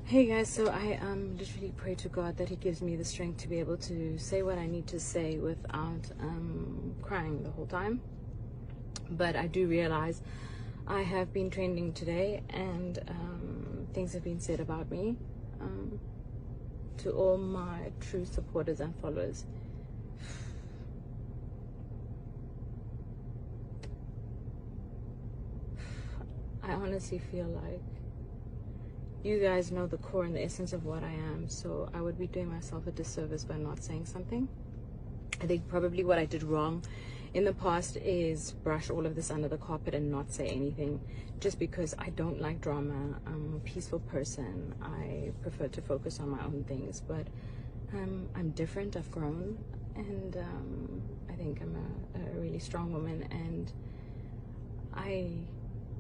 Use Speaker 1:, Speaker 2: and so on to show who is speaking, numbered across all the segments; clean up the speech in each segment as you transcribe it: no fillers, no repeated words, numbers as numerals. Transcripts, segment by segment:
Speaker 1: Hey guys, so I literally pray to God that He gives me the strength to be able to say what I need to say without crying the whole time. But I do realize I have been trending today, and things have been said about me to all my true supporters and followers. I honestly feel like you guys know the core and the essence of what I am, so I would be doing myself a disservice by not saying something. I think probably what I did wrong in the past is brush all of this under the carpet and not say anything, just because I don't like drama. I'm a peaceful person. I prefer to focus on my own things, but I'm different. I've grown, and I think I'm a really strong woman, and I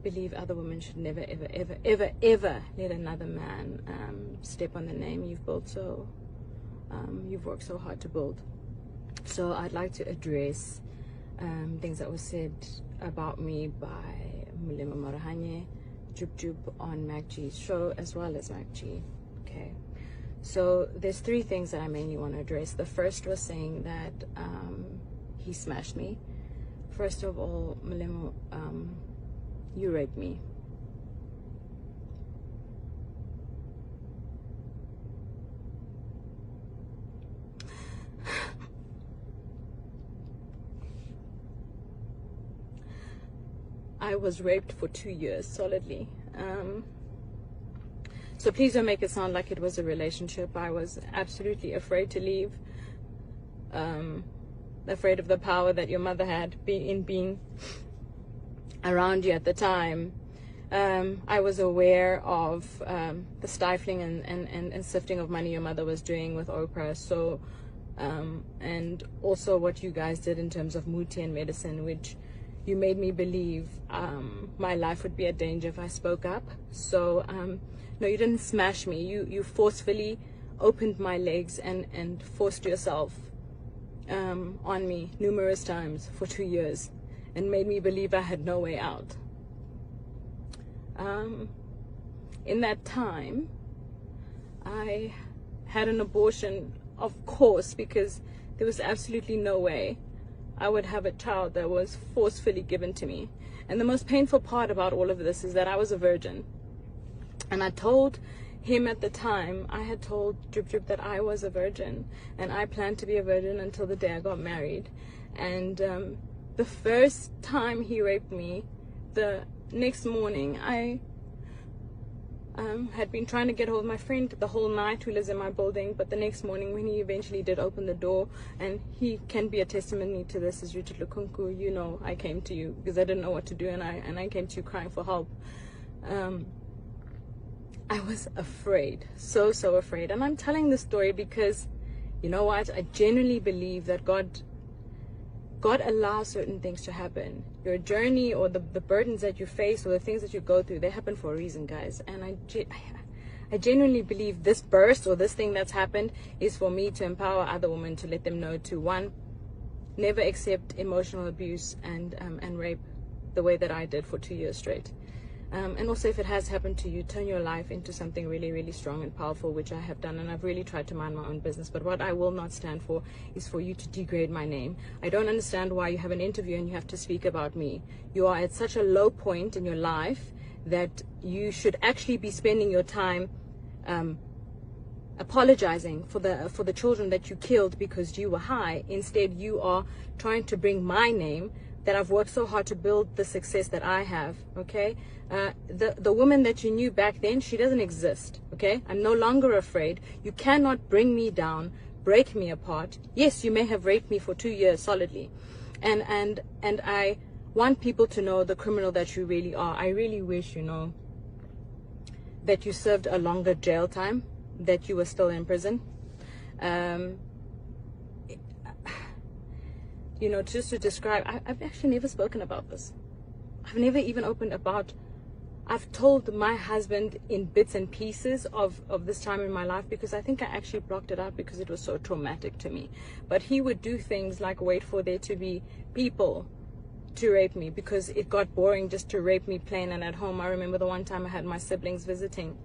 Speaker 1: believe other women should never, ever, ever, ever, ever let another man step on the name you've built so you've worked so hard to build. So I'd like to address things that were said about me by Mulema Marahanye, Jub on Mac G's show, as well as Mac G. Okay, so there's three things that I mainly want to address. The first was saying that he smashed me. First of all, Mulema, you raped me. I was raped for 2 years solidly. So please don't make it sound like it was a relationship. I was absolutely afraid to leave. Afraid of the power that your mother had being around you at the time. I was aware of the stifling and sifting of money your mother was doing with Oprah. So, and also what you guys did in terms of Muti and medicine, which you made me believe my life would be at danger if I spoke up. So, no, you didn't smash me. You forcefully opened my legs and forced yourself on me numerous times for 2 years, and made me believe I had no way out. In that time, I had an abortion, of course, because there was absolutely no way I would have a child that was forcefully given to me. And the most painful part about all of this is that I was a virgin. And I told him at the time, I had told Drip that I was a virgin, and I planned to be a virgin until the day I got married. And the first time he raped me, the next morning, I had been trying to get hold of my friend the whole night who lives in my building, but the next morning when he eventually did open the door, and he can be a testimony to this, as Richard Lukunku, you know, I came to you because I didn't know what to do, and I came to you crying for help. I was afraid, so afraid. And I'm telling this story because, you know what, I genuinely believe that God allows certain things to happen. Your journey or the burdens that you face or the things that you go through, they happen for a reason, guys. And I genuinely believe this burst or this thing that's happened is for me to empower other women, to let them know to, one, never accept emotional abuse and rape the way that I did for 2 years straight. And also, if it has happened to you, turn your life into something really, really strong and powerful, which I have done, and I've really tried to mind my own business. But what I will not stand for is for you to degrade my name. I don't understand why you have an interview and you have to speak about me. You are at such a low point in your life that you should actually be spending your time apologizing for the children that you killed because you were high. Instead, you are trying to bring my name, that I've worked so hard to build the success that I have, okay? The woman that you knew back then, she doesn't exist, okay? I'm no longer afraid. You cannot bring me down, break me apart. Yes, you may have raped me for 2 years solidly. And I want people to know the criminal that you really are. I really wish, you know, that you served a longer jail time, that you were still in prison. You know, just to describe, I've actually never spoken about this. I've never even opened about, I've told my husband in bits and pieces of this time in my life, because I think I actually blocked it out because it was so traumatic to me. But he would do things like wait for there to be people to rape me, because it got boring just to rape me plain and at home. I remember the one time I had my siblings visiting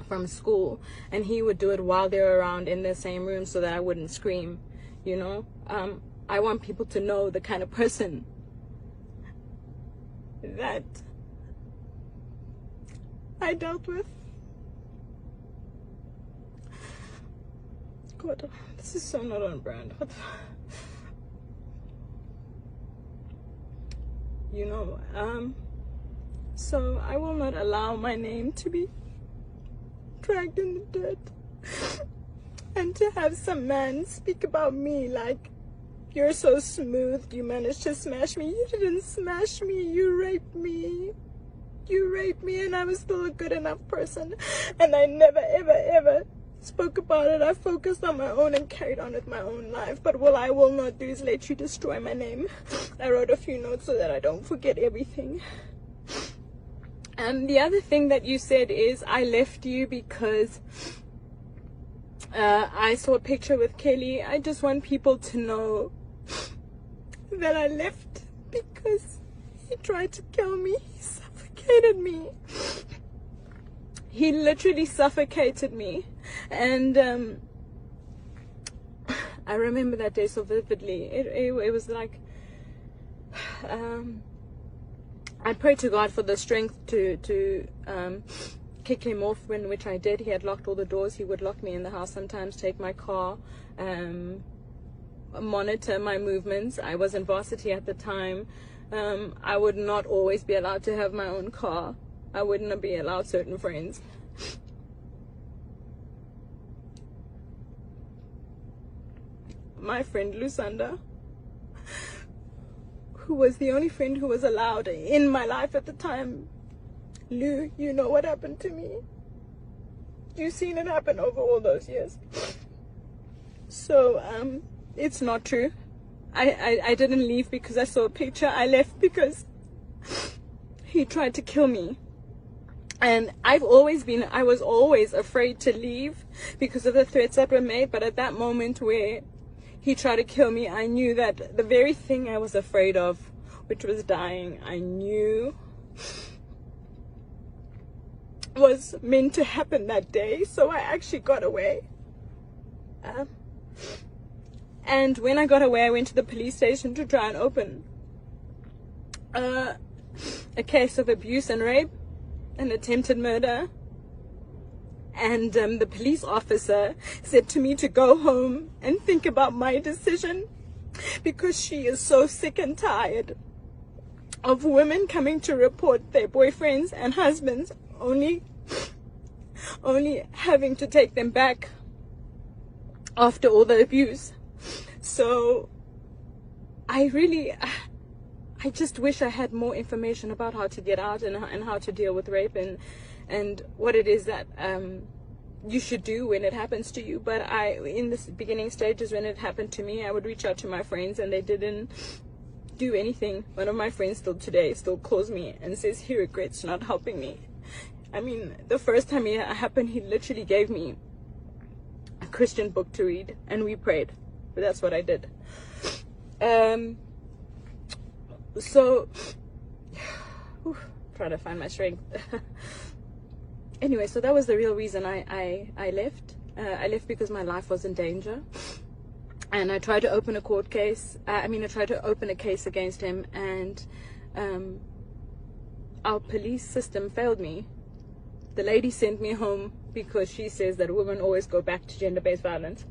Speaker 1: from school, and he would do it while they were around in the same room so that I wouldn't scream, you know. I want people to know the kind of person that I dealt with. God, this is so not on brand. What the... You know, so I will not allow my name to be dragged in the dirt, and to have some man speak about me like, you're so smooth, you managed to smash me. You didn't smash me, you raped me. You raped me, and I was still a good enough person, and I never ever spoke about it. I focused on my own and carried on with my own life. But what I will not do is let you destroy my name. I wrote a few notes so that I don't forget everything. And the other thing that you said is, I left you because I saw a picture with Kelly. I just want people to know that I left because he tried to kill me. He suffocated me. He literally suffocated me. And I remember that day so vividly. It was like, I prayed to God for the strength to kick him off, which I did. He had locked all the doors. He would lock me in the house sometimes, take my car, monitor my movements. I was in varsity at the time. I would not always be allowed to have my own car. I wouldn't be allowed certain friends. My friend Lusanda, who was the only friend who was allowed in my life at the time. Lou, you know what happened to me. You've seen it happen over all those years. So, it's not true. I didn't leave because I saw a picture. I left because he tried to kill me. And I was always afraid to leave because of the threats that were made. But at that moment where he tried to kill me, I knew that the very thing I was afraid of, which was dying, I knew was meant to happen that day. So I actually got away. And when I got away, I went to the police station to try and open a case of abuse and rape and attempted murder. And the police officer said to me to go home and think about my decision, because she is so sick and tired of women coming to report their boyfriends and husbands only having to take them back after all the abuse. So I just wish I had more information about how to get out and how to deal with rape and what it is that you should do when it happens to you. But in the beginning stages when it happened to me, I would reach out to my friends and they didn't do anything. One of my friends still calls me and says he regrets not helping me. I mean, the first time it happened, he literally gave me a Christian book to read and we prayed. But that's what I did. So try to find my strength. Anyway, so that was the real reason I left. I left because my life was in danger, and I tried to open a court case. I tried to open a case against him, and our police system failed me. The lady sent me home because she says that women always go back to gender-based violence.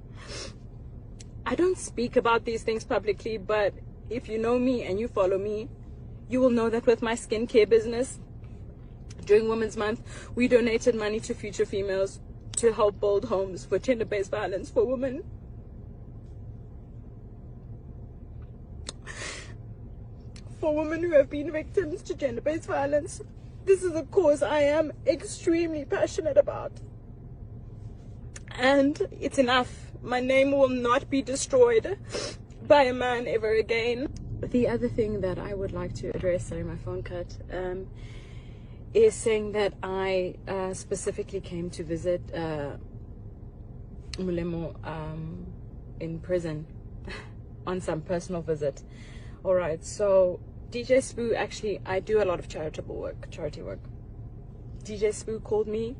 Speaker 1: I don't speak about these things publicly, but if you know me and you follow me, you will know that with my skincare business, during Women's Month, we donated money to Future Females to help build homes for gender-based violence for women. For women who have been victims to gender-based violence. This is a cause I am extremely passionate about. And it's enough. My name will not be destroyed by a man ever again. The other thing that I would like to address, sorry, my phone cut, is saying that I specifically came to visit Mulemo in prison on some personal visit. All right, so DJ Spoo, actually, I do a lot of charity work. DJ Spoo called me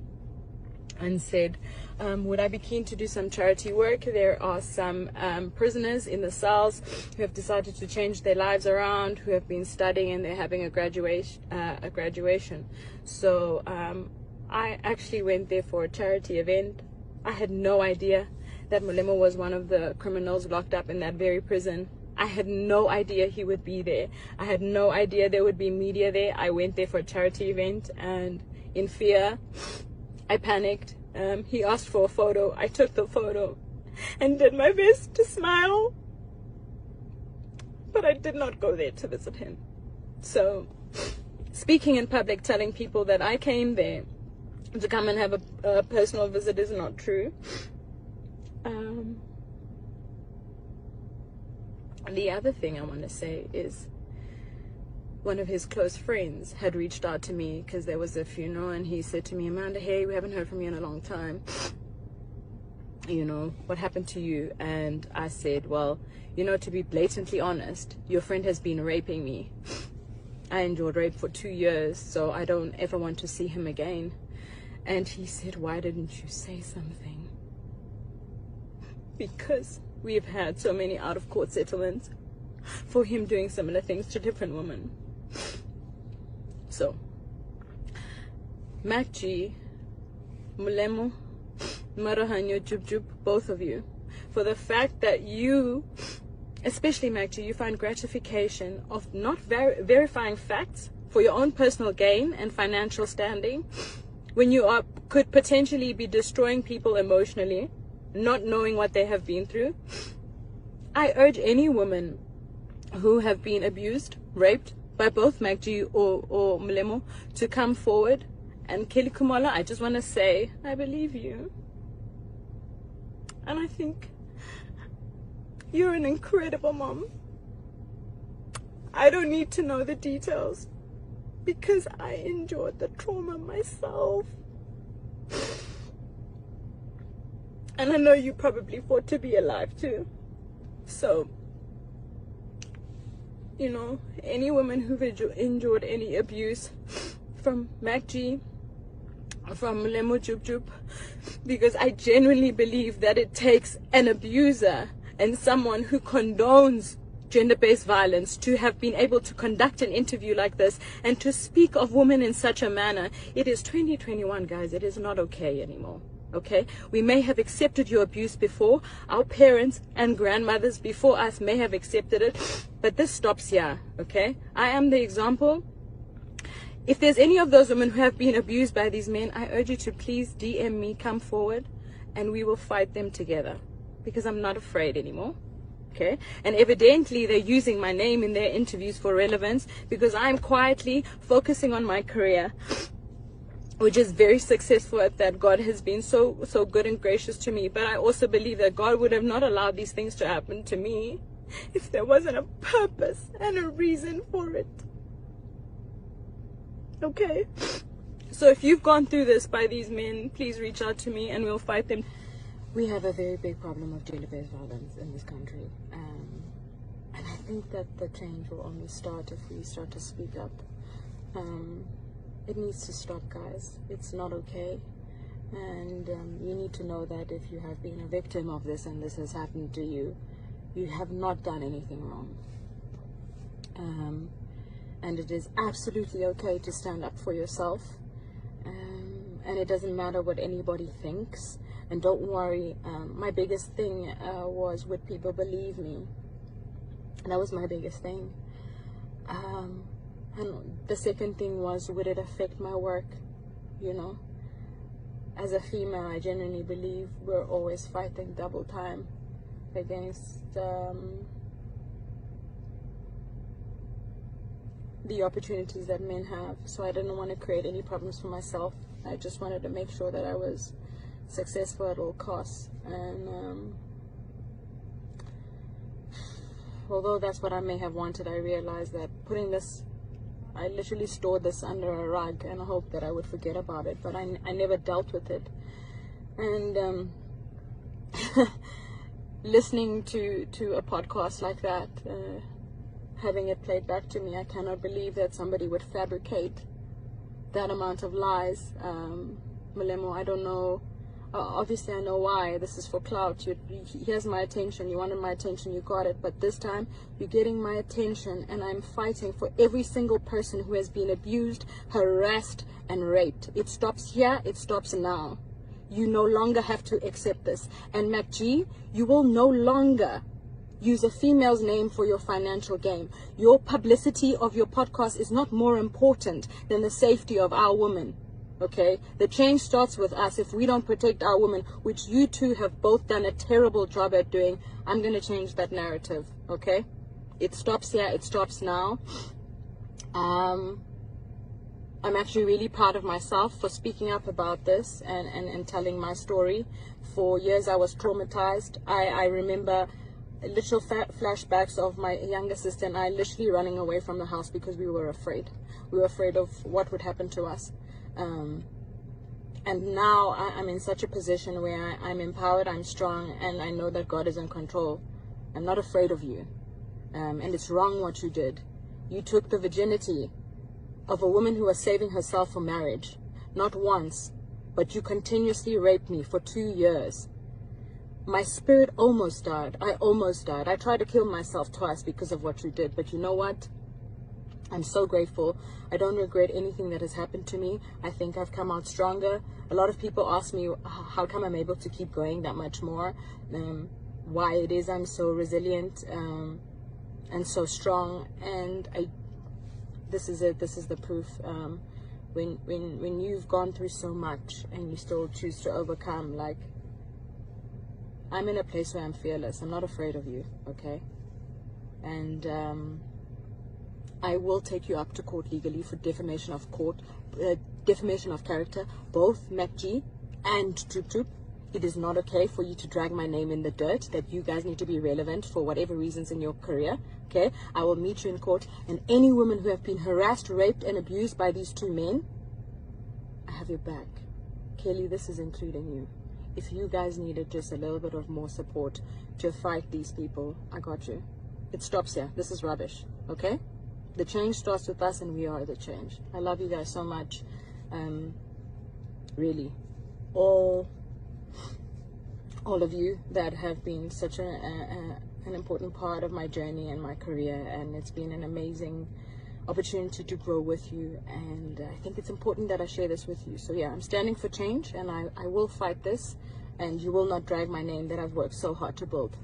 Speaker 1: and said, would I be keen to do some charity work? There are some prisoners in the cells who have decided to change their lives around, who have been studying, and they're having a graduation. So I actually went there for a charity event. I had no idea that Molemo was one of the criminals locked up in that very prison. I had no idea he would be there. I had no idea there would be media there. I went there for a charity event, and in fear, I panicked. He asked for a photo. I took the photo and did my best to smile. But I did not go there to visit him. So, speaking in public, telling people that I came there to come and have a personal visit is not true. The other thing I want to say is, one of his close friends had reached out to me because there was a funeral, and he said to me, Amanda, hey, we haven't heard from you in a long time. You know, what happened to you? And I said, well, you know, to be blatantly honest, your friend has been raping me. I endured rape for 2 years, so I don't ever want to see him again. And he said, why didn't you say something? Because we've had so many out-of-court settlements for him doing similar things to different women. So, Mac G, Molemo, Marahanyo, Jub, both of you, for the fact that you, especially Mac G, you find gratification of not verifying facts for your own personal gain and financial standing, when you could potentially be destroying people emotionally, not knowing what they have been through. I urge any woman who have been abused, raped by both Magji or Molemo to come forward. And Kelly Kumala, I just want to say, I believe you. And I think you're an incredible mom. I don't need to know the details because I endured the trauma myself. And I know you probably fought to be alive too. So, you know, any woman who've endured any abuse from Magji, from Molemo Jub, because I genuinely believe that it takes an abuser and someone who condones gender-based violence to have been able to conduct an interview like this and to speak of women in such a manner. It is 2021, guys. It is not okay anymore. Okay, we may have accepted your abuse before. Our parents and grandmothers before us may have accepted it, but this stops here. Okay, I am the example. If there's any of those women who have been abused by these men, I urge you to please DM me, come forward, and we will fight them together, because I'm not afraid anymore. Okay, and evidently they're using my name in their interviews for relevance, because I'm quietly focusing on my career, which is very successful at that. God has been so good and gracious to me, but I also believe that God would have not allowed these things to happen to me if there wasn't a purpose and a reason for it. Okay, so if you've gone through this by these men, please reach out to me and we'll fight them. We have a very big problem of gender-based violence in this country, and I think that the change will only start if we start to speak up. It needs to stop, guys. It's not okay. And you need to know that if you have been a victim of this and this has happened to you, you have not done anything wrong. And it is absolutely okay to stand up for yourself. And it doesn't matter what anybody thinks. And don't worry. My biggest thing was, would people believe me? And that was my biggest thing. And the second thing was, would it affect my work? You know, as a female, I genuinely believe we're always fighting double time against the opportunities that men have. So I didn't want to create any problems for myself. I just wanted to make sure that I was successful at all costs. And although that's what I may have wanted, I realized that putting this, I literally stored this under a rug and I hoped that I would forget about it, but I never dealt with it. And listening to a podcast like that, having it played back to me, I cannot believe that somebody would fabricate that amount of lies Malemo, I don't know. Obviously, I know why. This is for clout. Here's my attention. You wanted my attention. You got it. But this time, you're getting my attention, and I'm fighting for every single person who has been abused, harassed, and raped. It stops here. It stops now. You no longer have to accept this. And MacG, you will no longer use a female's name for your financial gain. Your publicity of your podcast is not more important than the safety of our women. Okay, the change starts with us. If we don't protect our women, which you two have both done a terrible job at doing, I'm going to change that narrative. Okay, it stops here. It stops now. I'm actually really proud of myself for speaking up about this and telling my story. For years, I was traumatized. I remember literal flashbacks of my younger sister and I literally running away from the house because we were afraid. We were afraid of what would happen to us. And now I'm in such a position where I'm empowered, I'm strong, and I know that God is in control. I'm not afraid of you. And it's wrong what you did. You took the virginity of a woman who was saving herself for marriage. Not once, but you continuously raped me for 2 years. My spirit almost died. I almost died. I tried to kill myself twice because of what you did. But you know what? I'm so grateful. I don't regret anything that has happened to me. I think I've come out stronger. A lot of people ask me how come I'm able to keep going that much more, why it is I'm so resilient and so strong. And this is it. This is the proof. When you've gone through so much and you still choose to overcome, like, I'm in a place where I'm fearless. I'm not afraid of you, okay? And I will take you up to court legally for defamation of character, both MacG and Troop Troop. It is not okay for you to drag my name in the dirt, that you guys need to be relevant for whatever reasons in your career, okay? I will meet you in court, and any women who have been harassed, raped, and abused by these two men, I have your back. Kelly, this is including you. If you guys needed just a little bit of more support to fight these people, I got you. It stops here. This is rubbish, okay? The change starts with us, and we are the change. I love you guys so much. Really. All of you that have been such an important part of my journey and my career, and it's been an amazing opportunity to grow with you, and I think it's important that I share this with you. So yeah, I'm standing for change, and I will fight this, and you will not drag my name that I've worked so hard to build.